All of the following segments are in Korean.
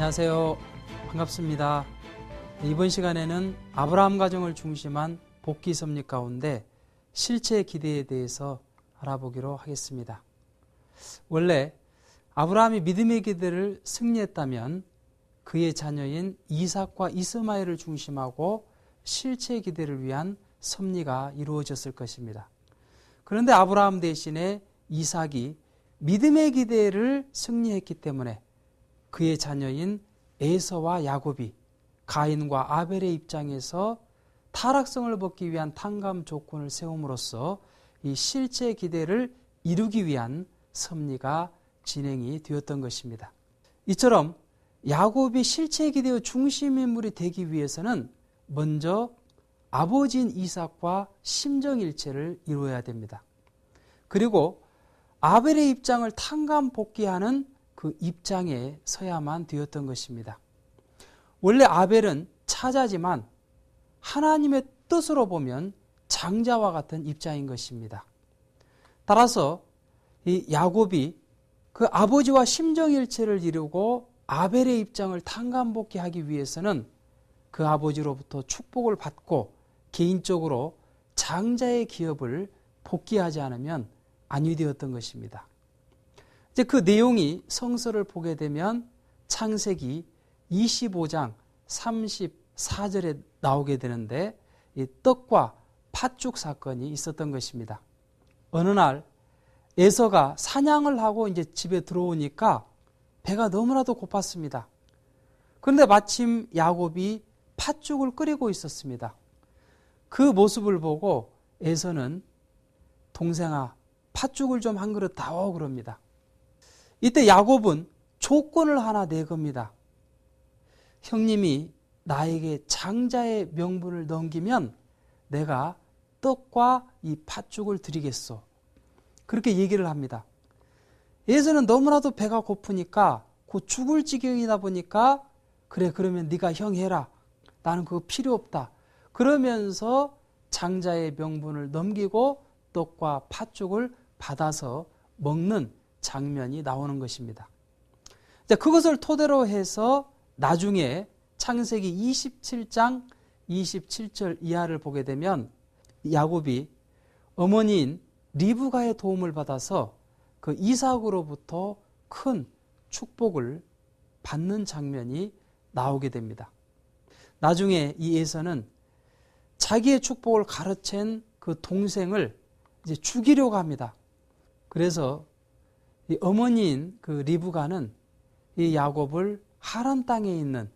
안녕하세요. 반갑습니다. 이번 시간에는 아브라함 가정을 중심한 복귀 섭리 가운데 실체 기대에 대해서 알아보기로 하겠습니다. 원래 아브라함이 믿음의 기대를 승리했다면 그의 자녀인 이삭과 이스마엘을 중심하고 실체 기대를 위한 섭리가 이루어졌을 것입니다. 그런데 아브라함 대신에 이삭이 믿음의 기대를 승리했기 때문에 그의 자녀인 에서와 야곱이 가인과 아벨의 입장에서 타락성을 벗기 위한 탕감 조건을 세움으로써 이 실제 기대를 이루기 위한 섭리가 진행이 되었던 것입니다. 이처럼 야곱이 실제 기대의 중심 인물이 되기 위해서는 먼저 아버지인 이삭과 심정일체를 이루어야 됩니다. 그리고 아벨의 입장을 탕감 복귀하는 그 입장에 서야만 되었던 것입니다. 원래 아벨은 차자지만 하나님의 뜻으로 보면 장자와 같은 입장인 것입니다. 따라서 이 야곱이 그 아버지와 심정일체를 이루고 아벨의 입장을 탕감복귀하기 위해서는 그 아버지로부터 축복을 받고 개인적으로 장자의 기업을 복귀하지 않으면 아니 되었던 것입니다. 이제 그 내용이 성서를 보게 되면 창세기 25장 34절에 나오게 되는데 이 떡과 팥죽 사건이 있었던 것입니다. 어느 날 에서가 사냥을 하고 이제 집에 들어오니까 배가 너무나도 고팠습니다. 그런데 마침 야곱이 팥죽을 끓이고 있었습니다. 그 모습을 보고 에서는 동생아 팥죽을 좀 한 그릇 다오 그럽니다. 이때 야곱은 조건을 하나 내겁니다. 형님이 나에게 장자의 명분을 넘기면 내가 떡과 이 팥죽을 드리겠소. 그렇게 얘기를 합니다. 에서는 너무나도 배가 고프니까 곧 죽을 지경이다 보니까 그래 그러면 네가 형 해라. 나는 그거 필요 없다. 그러면서 장자의 명분을 넘기고 떡과 팥죽을 받아서 먹는 장면이 나오는 것입니다. 그것을 토대로 해서 나중에 창세기 27장 27절 이하를 보게 되면 야곱이 어머니인 리브가의 도움을 받아서 그 이삭으로부터 큰 축복을 받는 장면이 나오게 됩니다. 나중에 이 에서는 자기의 축복을 가로챈 그 동생을 이제 죽이려고 합니다. 그래서 이 어머니인 그 리브가는 이 야곱을 하란 땅에 있는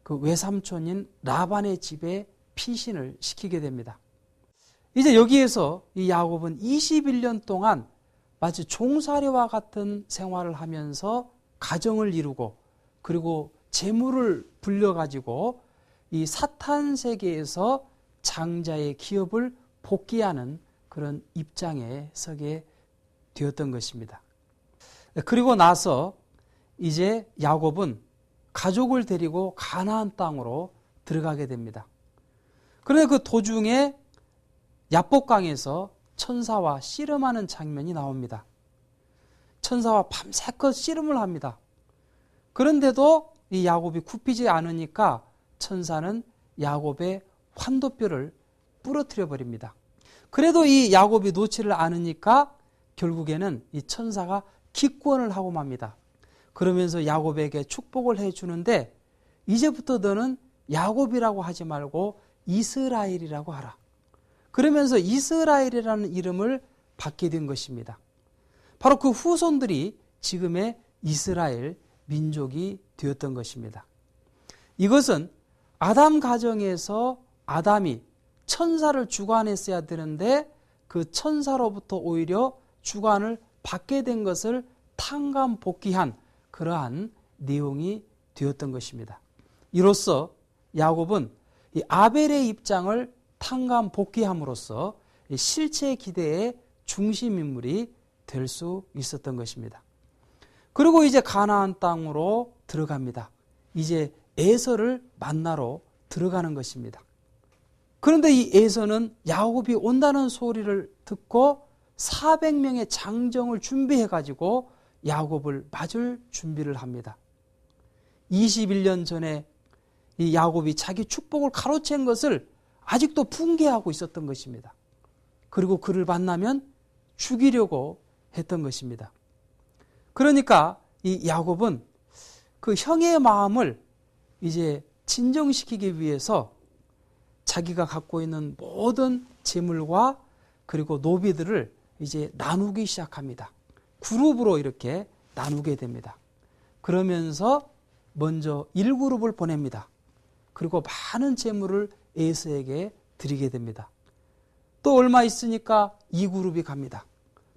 그 외삼촌인 라반의 집에 피신을 시키게 됩니다. 이제 여기에서 이 야곱은 21년 동안 마치 종살이와 같은 생활을 하면서 가정을 이루고 그리고 재물을 불려가지고 이 사탄 세계에서 장자의 기업을 복귀하는 그런 입장에 서게 되었던 것입니다. 그리고 나서 이제 야곱은 가족을 데리고 가나안 땅으로 들어가게 됩니다. 그런데 그 도중에 야복강에서 천사와 씨름하는 장면이 나옵니다. 천사와 밤새껏 씨름을 합니다. 그런데도 이 야곱이 굽히지 않으니까 천사는 야곱의 환도뼈를 부러뜨려 버립니다. 그래도 이 야곱이 놓지를 않으니까 결국에는 이 천사가 기권을 하고 맙니다. 그러면서 야곱에게 축복을 해주는데 이제부터 너는 야곱이라고 하지 말고 이스라엘이라고 하라. 그러면서 이스라엘이라는 이름을 받게 된 것입니다. 바로 그 후손들이 지금의 이스라엘 민족이 되었던 것입니다. 이것은 아담 가정에서 아담이 천사를 주관했어야 되는데 그 천사로부터 오히려 주관을 받게 된 것을 탕감 복귀한 그러한 내용이 되었던 것입니다. 이로써 야곱은 이 아벨의 입장을 탕감 복귀함으로써 실체 기대의 중심 인물이 될 수 있었던 것입니다. 그리고 이제 가나안 땅으로 들어갑니다. 이제 에서를 만나러 들어가는 것입니다. 그런데 이 에서는 야곱이 온다는 소리를 듣고 400명의 장정을 준비해 가지고 야곱을 맞을 준비를 합니다. 21년 전에 이 야곱이 자기 축복을 가로챈 것을 아직도 붕괴하고 있었던 것입니다. 그리고 그를 만나면 죽이려고 했던 것입니다. 그러니까 이 야곱은 그 형의 마음을 이제 진정시키기 위해서 자기가 갖고 있는 모든 재물과 그리고 노비들을 이제 나누기 시작합니다. 그룹으로 이렇게 나누게 됩니다. 그러면서 먼저 1그룹을 보냅니다. 그리고 많은 재물을 에서에게 드리게 됩니다. 또 얼마 있으니까 2그룹이 갑니다.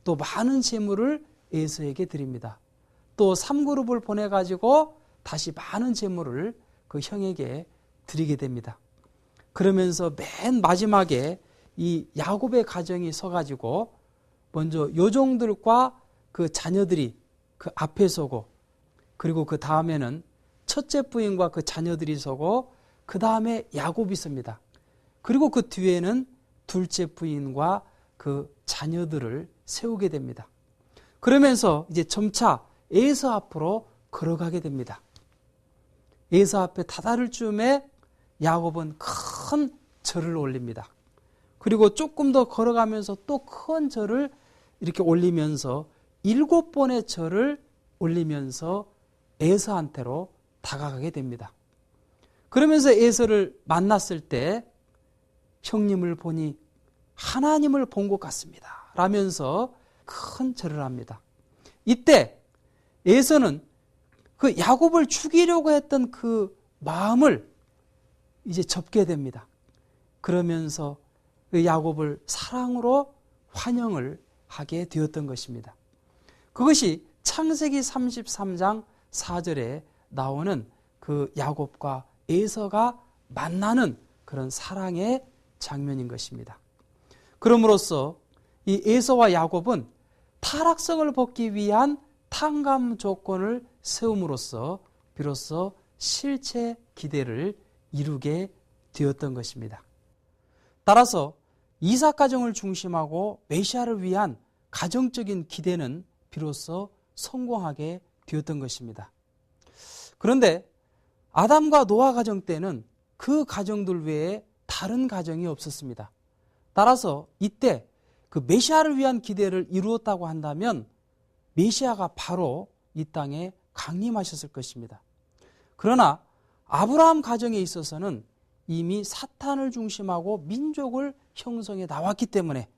또 많은 재물을 에서에게 드립니다. 또 3그룹을 보내가지고 다시 많은 재물을 그 형에게 드리게 됩니다. 그러면서 맨 마지막에 이 야곱의 가정이 서가지고 먼저 요종들과 그 자녀들이 그 앞에 서고, 그리고 그 다음에는 첫째 부인과 그 자녀들이 서고, 그 다음에 야곱이 섭니다. 그리고 그 뒤에는 둘째 부인과 그 자녀들을 세우게 됩니다. 그러면서 이제 점차 에서 앞으로 걸어가게 됩니다. 에서 앞에 다다를 즈음에 야곱은 큰 절을 올립니다. 그리고 조금 더 걸어가면서 또 큰 절을 이렇게 올리면서 7번의 절을 올리면서 에서한테로 다가가게 됩니다. 그러면서 에서를 만났을 때 형님을 보니 하나님을 본 것 같습니다 라면서 큰 절을 합니다. 이때 에서는 그 야곱을 죽이려고 했던 그 마음을 이제 접게 됩니다. 그러면서 그 야곱을 사랑으로 환영을 하게 되었던 것입니다. 그것이 창세기 33장 4절에 나오는 그 야곱과 에서가 만나는 그런 사랑의 장면인 것입니다. 그럼으로써 이 에서와 야곱은 타락성을 벗기 위한 탕감 조건을 세움으로써 비로소 실체 기대를 이루게 되었던 것입니다. 따라서 이삭 가정을 중심하고 메시아를 위한 가정적인 기대는 비로소 성공하게 되었던 것입니다. 그런데 아담과 노아 가정 때는 그 가정들 외에 다른 가정이 없었습니다. 따라서 이때 그 메시아를 위한 기대를 이루었다고 한다면 메시아가 바로 이 땅에 강림하셨을 것입니다. 그러나 아브라함 가정에 있어서는 이미 사탄을 중심하고 민족을 형성해 나왔기 때문에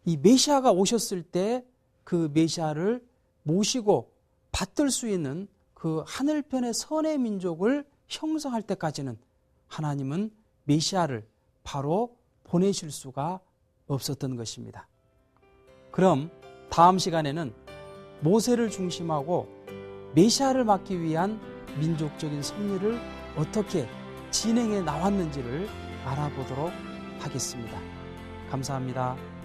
이 메시아가 오셨을 때 그 메시아를 모시고 받들 수 있는 그 하늘편의 선의 민족을 형성할 때까지는 하나님은 메시아를 바로 보내실 수가 없었던 것입니다. 그럼 다음 시간에는 모세를 중심하고 메시아를 맡기 위한 민족적인 섭리를 어떻게 진행해 나왔는지를 알아보도록 하겠습니다. 감사합니다.